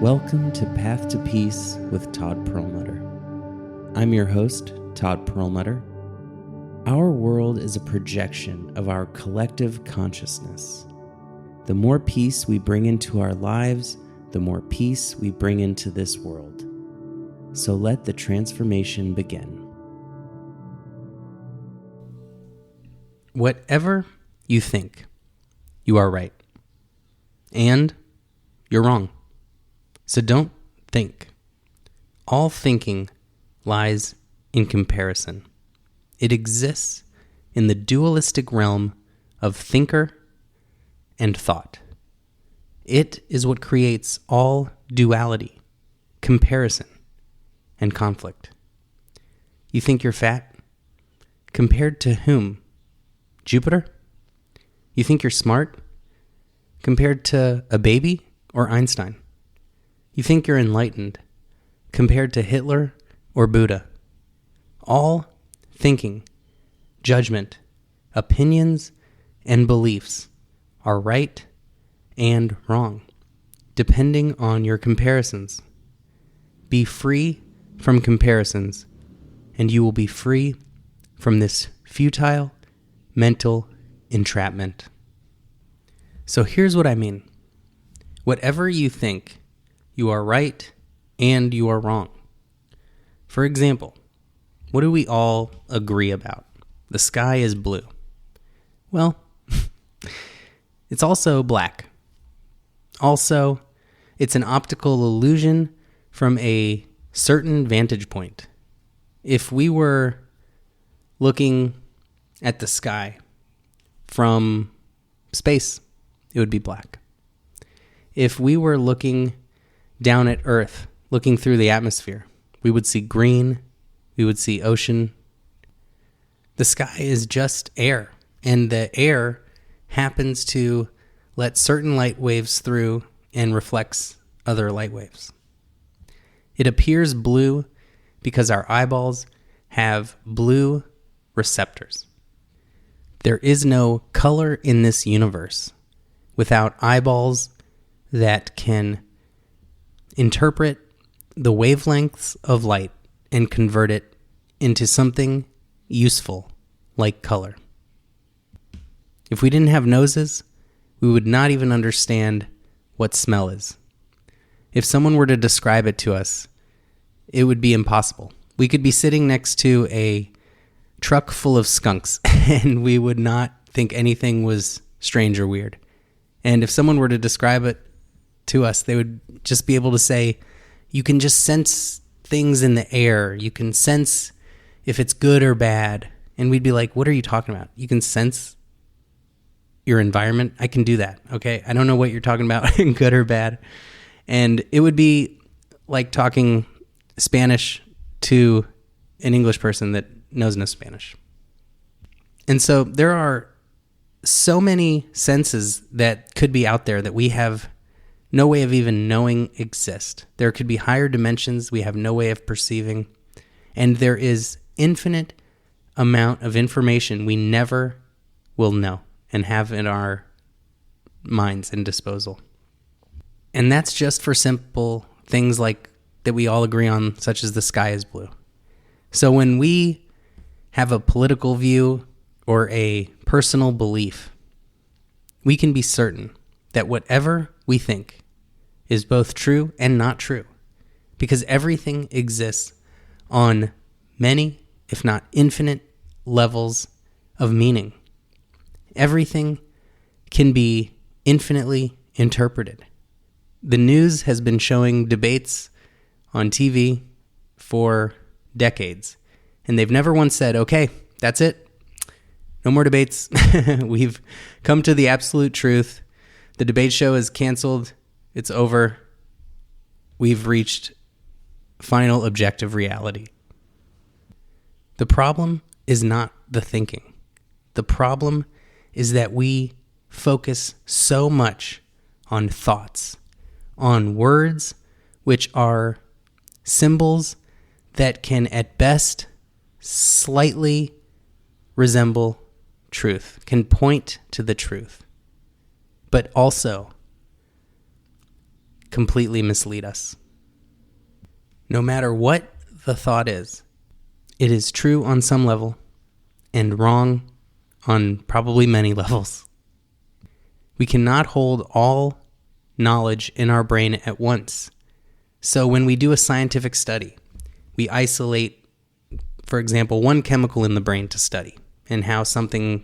Welcome to Path to Peace with Todd Perlmutter. I'm your host, Todd Perlmutter. Our world is a projection of our collective consciousness. The more peace we bring into our lives, the more peace we bring into this world. So let the transformation begin. Whatever you think, you are right. And you're wrong. So don't think. All thinking lies in comparison. It exists in the dualistic realm of thinker and thought. It is what creates all duality, comparison, and conflict. You think you're fat? Compared to whom? Jupiter? You think you're smart? Compared to a baby or Einstein? You think you're enlightened? Compared to Hitler or Buddha? All thinking, judgment, opinions, and beliefs are right and wrong, depending on your comparisons. Be free from comparisons, and you will be free from this futile mental entrapment. So here's what I mean. Whatever you think, you are right and you are wrong. For example, what do we all agree about? The sky is blue. Well, it's also black. Also, it's an optical illusion from a certain vantage point. If we were looking at the sky from space, it would be black. If we were looking down at Earth, looking through the atmosphere, we would see green, we would see ocean. The sky is just air, and the air happens to let certain light waves through and reflects other light waves. It appears blue because our eyeballs have blue receptors. There is no color in this universe without eyeballs that can interpret the wavelengths of light and convert it into something useful like color. If we didn't have noses, we would not even understand what smell is. If someone were to describe it to us, it would be impossible. We could be sitting next to a truck full of skunks and we would not think anything was strange or weird. And if someone were to describe it to us, they would just be able to say, you can just sense things in the air. You can sense if it's good or bad. And we'd be like, what are you talking about? You can sense your environment? I can do that, okay? I don't know what you're talking about, good or bad. And it would be like talking Spanish to an English person that knows no Spanish. And so there are so many senses that could be out there that we have no way of even knowing exist. There could be higher dimensions we have no way of perceiving. And there is infinite amount of information we never will know and have in our minds and disposal. And that's just for simple things like that we all agree on, such as the sky is blue. So when we have a political view or a personal belief, we can be certain that whatever we think is both true and not true, because everything exists on many, if not infinite, levels of meaning. Everything can be infinitely interpreted. The news has been showing debates on TV for decades, and they've never once said, okay, that's it. No more debates. We've come to the absolute truth. The debate show is canceled. It's over. We've reached final objective reality. The problem is not the thinking. The problem is that we focus so much on thoughts, on words, which are symbols that can at best slightly resemble truth, can point to the truth, but also completely mislead us. No matter what the thought is, it is true on some level and wrong on probably many levels. We cannot hold all knowledge in our brain at once. So when we do a scientific study, we isolate, for example, one chemical in the brain to study and how something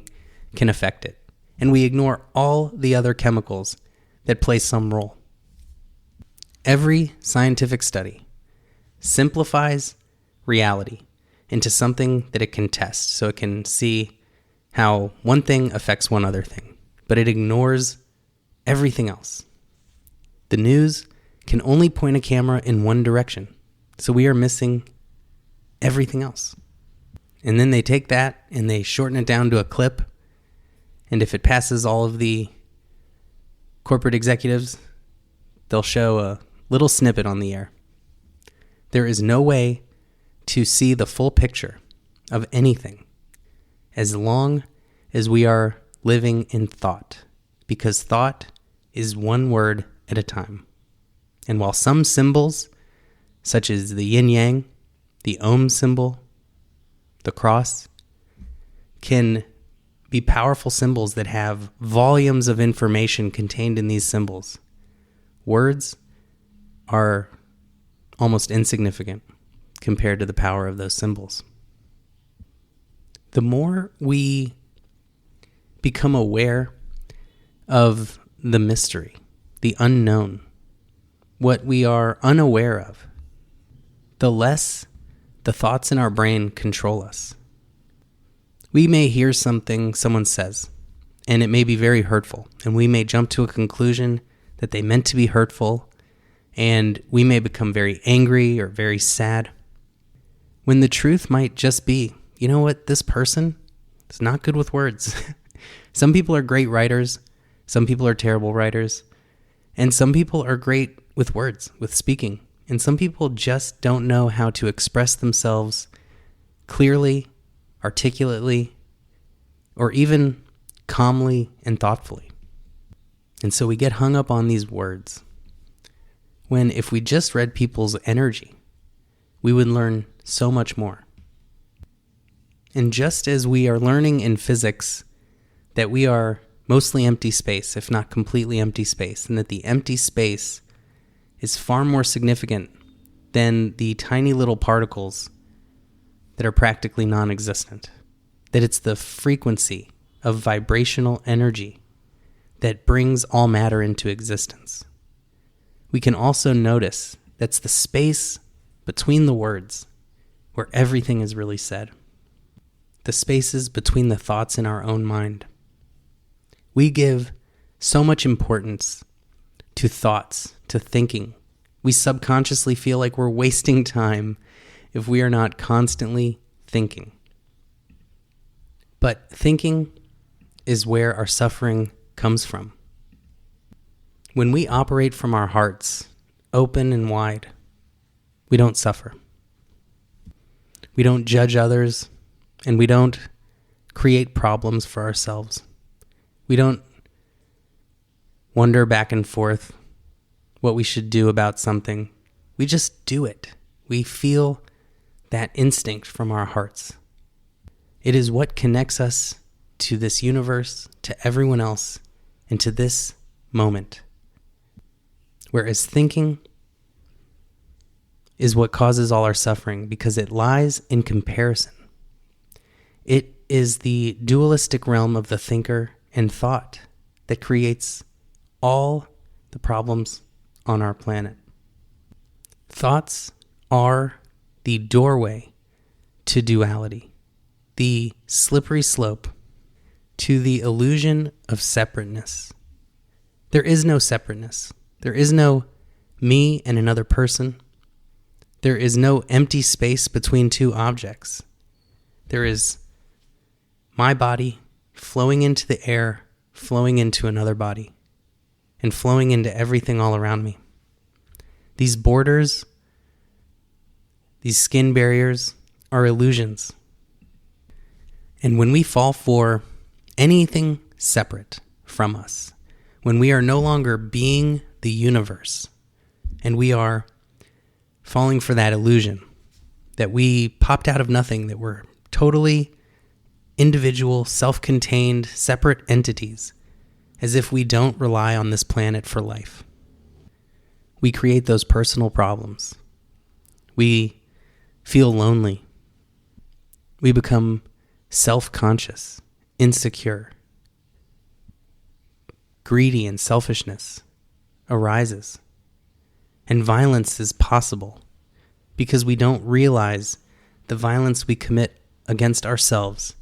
can affect it. And we ignore all the other chemicals that play some role. Every scientific study simplifies reality into something that it can test, so it can see how one thing affects one other thing, but it ignores everything else. The news can only point a camera in one direction, so we are missing everything else. And then they take that and they shorten it down to a clip, and if it passes all of the corporate executives, they'll show a little snippet on the air. There is no way to see the full picture of anything as long as we are living in thought, because thought is one word at a time. And while some symbols, such as the yin-yang, the Om symbol, the cross, can be powerful symbols that have volumes of information contained in these symbols, words are almost insignificant compared to the power of those symbols. The more we become aware of the mystery, the unknown, what we are unaware of, the less the thoughts in our brain control us. We may hear something someone says, and it may be very hurtful, and we may jump to a conclusion that they meant to be hurtful, and we may become very angry or very sad, when the truth might just be, you know what, this person is not good with words. Some people are great writers, some people are terrible writers, and some people are great with words, with speaking, and some people just don't know how to express themselves clearly, articulately, or even calmly and thoughtfully. And so we get hung up on these words, when if we just read people's energy, we would learn so much more. And just as we are learning in physics that we are mostly empty space, if not completely empty space, and that the empty space is far more significant than the tiny little particles that are practically non-existent, that it's the frequency of vibrational energy that brings all matter into existence. We can also notice that's the space between the words where everything is really said. The spaces between the thoughts in our own mind. We give so much importance to thoughts, to thinking. We subconsciously feel like we're wasting time if we are not constantly thinking. But thinking is where our suffering comes from. When we operate from our hearts, open and wide, we don't suffer. We don't judge others, and we don't create problems for ourselves. We don't wonder back and forth what we should do about something. We just do it. We feel that instinct from our hearts. It is what connects us to this universe, to everyone else, and to this moment. Whereas thinking is what causes all our suffering, because it lies in comparison. It is the dualistic realm of the thinker and thought that creates all the problems on our planet. Thoughts are the doorway to duality, the slippery slope to the illusion of separateness. There is no separateness. There is no me and another person. There is no empty space between two objects. There is my body flowing into the air, flowing into another body, and flowing into everything all around me. These borders, these skin barriers, are illusions. And when we fall for anything separate from us, when we are no longer being the universe, And we are falling for that illusion that we popped out of nothing, that we're totally individual, self-contained, separate entities, as if we don't rely on this planet for life. We create those personal problems. We feel lonely. We become self-conscious, insecure. Greedy and selfishness arises. And violence is possible because we don't realize the violence we commit against ourselves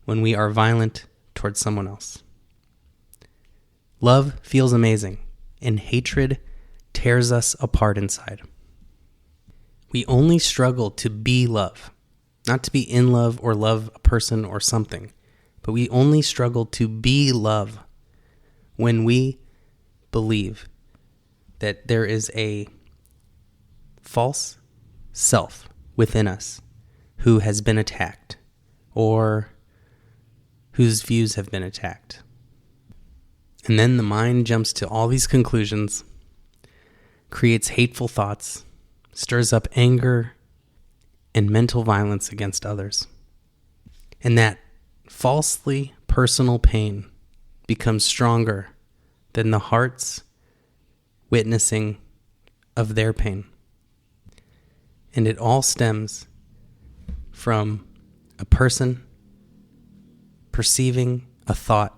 when we are violent towards someone else. Love feels amazing, and hatred tears us apart inside. We only struggle to be love, not to be in love or love a person or something, but we only struggle to be love when we believe that there is a false self within us who has been attacked or whose views have been attacked. And then the mind jumps to all these conclusions, creates hateful thoughts, stirs up anger and mental violence against others. And that falsely personal pain becomes stronger than the heart's witnessing of their pain. And it all stems from a person perceiving a thought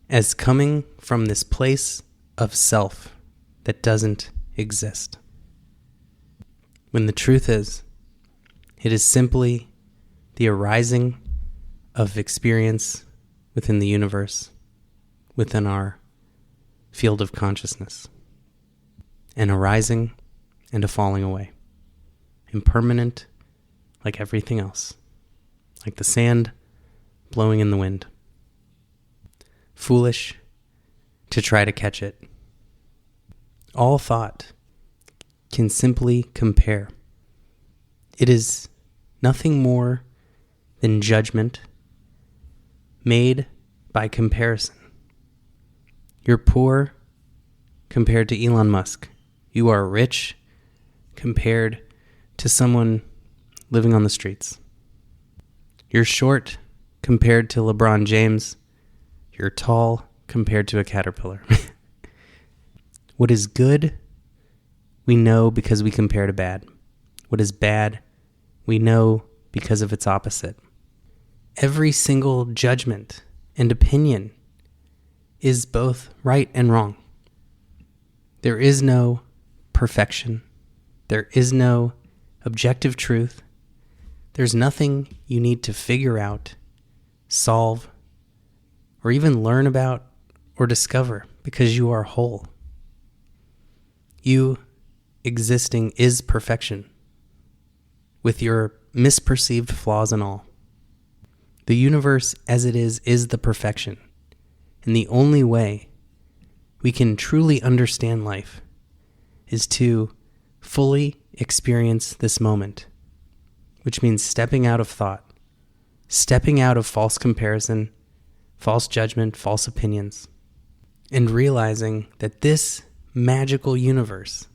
as coming from this place of self that doesn't exist. When the truth is, it is simply the arising of experience within the universe, within our field of consciousness. An arising and a falling away. Impermanent, like everything else. Like the sand blowing in the wind. Foolish to try to catch it. All thought can simply compare. It is nothing more than judgment made by comparison. You're poor compared to Elon Musk. You are rich compared to someone living on the streets. You're short compared to LeBron James. You're tall compared to a caterpillar. What is good, we know because we compare to bad. What is bad, we know because of its opposite. Every single judgment and opinion is both right and wrong. There is no perfection. There is no objective truth. There's nothing you need to figure out, solve, or even learn about or discover because you are whole. You existing is perfection, with your misperceived flaws and all. The universe as it is the perfection. And the only way we can truly understand life is to fully experience this moment, which means stepping out of thought, stepping out of false comparison, false judgment, false opinions, and realizing that this magical universe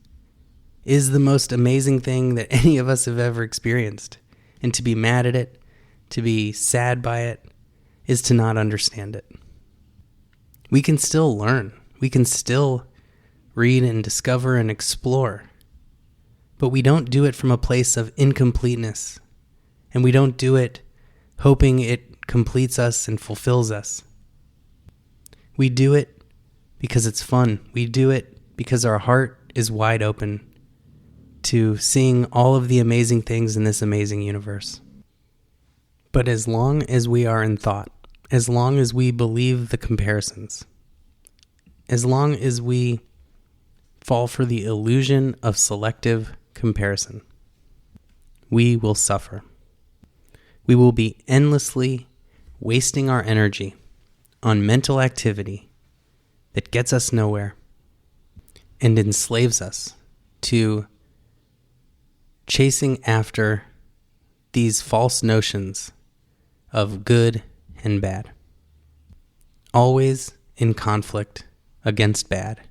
is the most amazing thing that any of us have ever experienced. And to be mad at it, to be sad by it, is to not understand it. We can still learn. We can still read and discover and explore. But we don't do it from a place of incompleteness. And we don't do it hoping it completes us and fulfills us. We do it because it's fun. We do it because our heart is wide open to seeing all of the amazing things in this amazing universe. But as long as we are in thought, as long as we believe the comparisons, as long as we fall for the illusion of selective comparison, we will suffer. We will be endlessly wasting our energy on mental activity that gets us nowhere and enslaves us to chasing after these false notions of good and bad. Always in conflict against bad.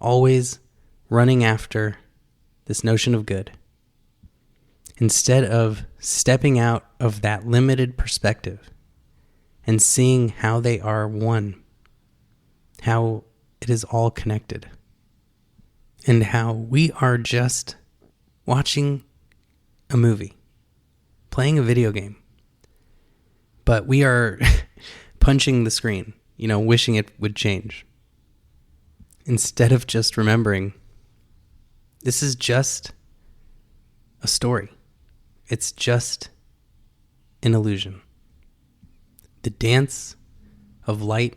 Always running after this notion of good, instead of stepping out of that limited perspective and seeing how they are one, how it is all connected, and how we are just watching a movie, playing a video game, but we are punching the screen, wishing it would change. Instead of just remembering, this is just a story. It's just an illusion. The dance of light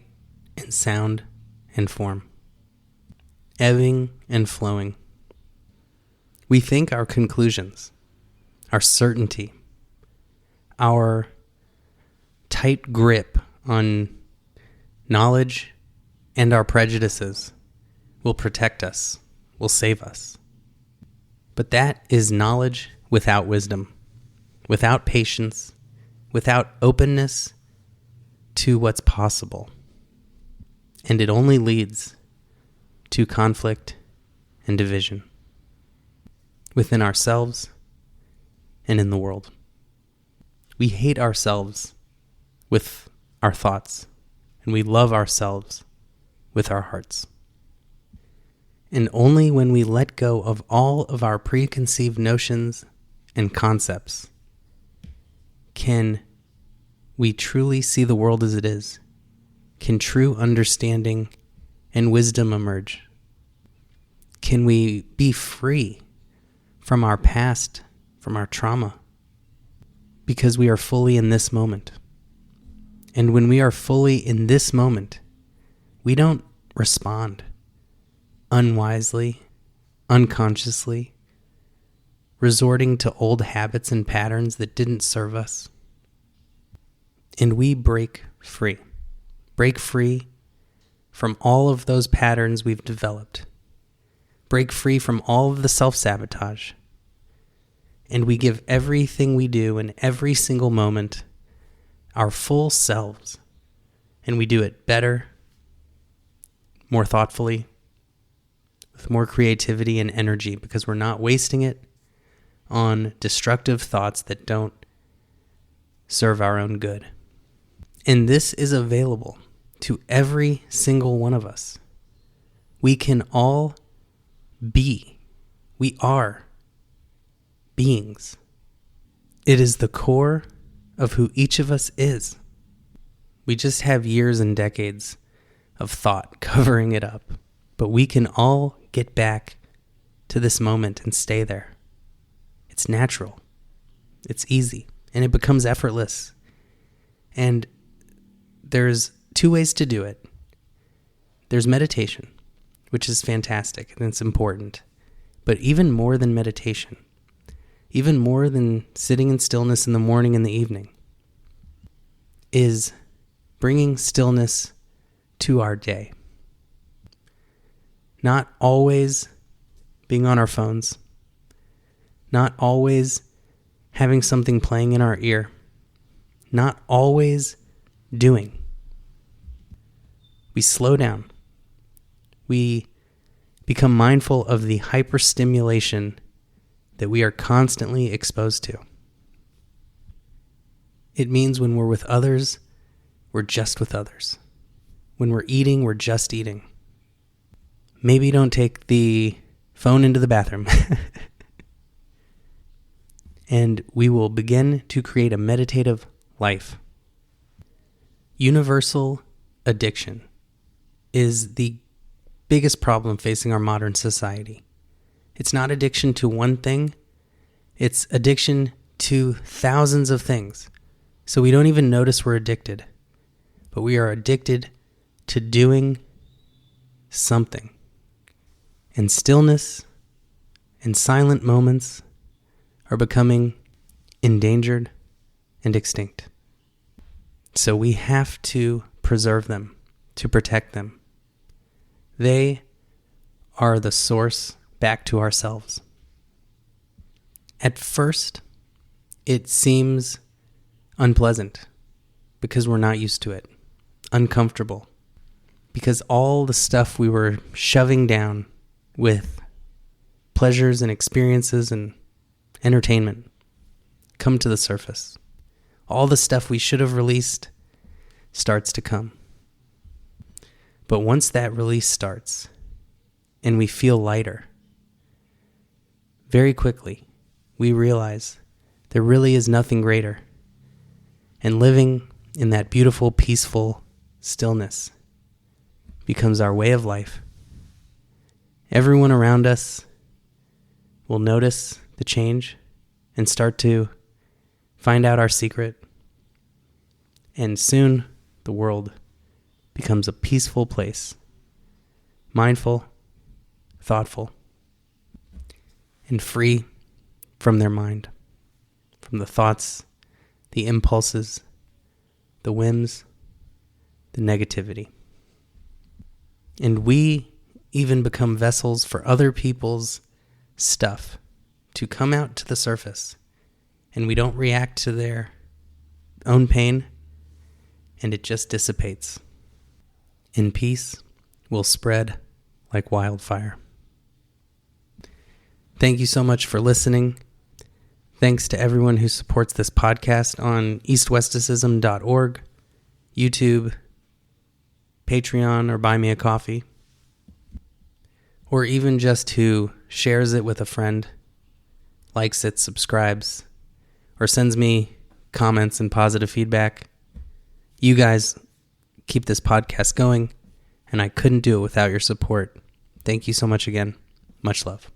and sound and form, ebbing and flowing. We think our conclusions, our certainty, our tight grip on knowledge and our prejudices will protect us, will save us. But that is knowledge without wisdom, without patience, without openness to what's possible. And it only leads to conflict and division within ourselves and in the world. We hate ourselves with our thoughts, and we love ourselves with our hearts. And only when we let go of all of our preconceived notions and concepts can we truly see the world as it is, can true understanding and wisdom emerge. Can we be free from our past, from our trauma, because we are fully in this moment. And when we are fully in this moment, we don't respond unwisely, unconsciously, resorting to old habits and patterns that didn't serve us. And we break free from all of those patterns we've developed, break free from all of the self-sabotage, and we give everything we do in every single moment our full selves, and we do it better, more thoughtfully, with more creativity and energy, because we're not wasting it on destructive thoughts that don't serve our own good. And this is available to every single one of us. We can all be. We are beings. It is the core of who each of us is. We just have years and decades of thought covering it up, but we can all get back to this moment and stay there. It's natural. It's easy, and it becomes effortless. And there's two ways to do it. There's meditation, which is fantastic and it's important. But even more than meditation, even more than sitting in stillness in the morning and the evening, is bringing stillness to our day. Not always being on our phones, not always having something playing in our ear, not always doing. We slow down. We become mindful of the hyperstimulation that we are constantly exposed to. It means when we're with others, we're just with others. When we're eating, we're just eating. Maybe don't take the phone into the bathroom. And we will begin to create a meditative life. Universal addiction is the biggest problem facing our modern society. It's not addiction to one thing. It's addiction to thousands of things. So we don't even notice we're addicted. But we are addicted to doing something. And stillness and silent moments are becoming endangered and extinct. So we have to preserve them, to protect them. They are the source back to ourselves. At first, it seems unpleasant because we're not used to it, uncomfortable, because all the stuff we were shoving down with pleasures and experiences and entertainment come to the surface. All the stuff we should have released starts to come. But once that release starts and we feel lighter, very quickly we realize there really is nothing greater. And living in that beautiful, peaceful stillness becomes our way of life. Everyone around us will notice the change and start to find out our secret. And soon the world becomes a peaceful place, mindful, thoughtful, and free from their mind, from the thoughts, the impulses, the whims, the negativity. And we even become vessels for other people's stuff to come out to the surface, and we don't react to their own pain, and it just dissipates. And peace will spread like wildfire. Thank you so much for listening. Thanks to everyone who supports this podcast on eastwesticism.org, YouTube, Patreon, or Buy Me a Coffee, or even just who shares it with a friend, likes it, subscribes, or sends me comments and positive feedback. You guys keep this podcast going, and I couldn't do it without your support. Thank you so much again. Much love.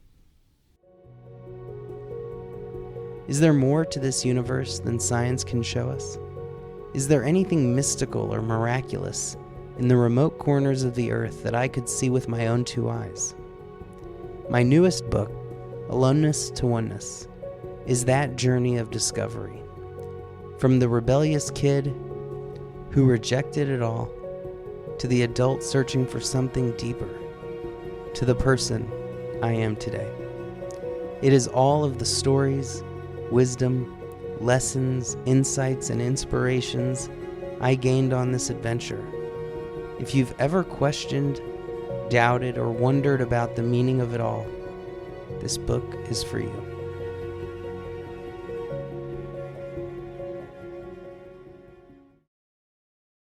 Is there more to this universe than science can show us? Is there anything mystical or miraculous in the remote corners of the earth that I could see with my own two eyes? My newest book, Aloneness to Oneness, is that journey of discovery. From the rebellious kid who rejected it all, to the adult searching for something deeper, to the person I am today. It is all of the stories, wisdom, lessons, insights, and inspirations I gained on this adventure. If you've ever questioned, doubted, or wondered about the meaning of it all, this book is for you.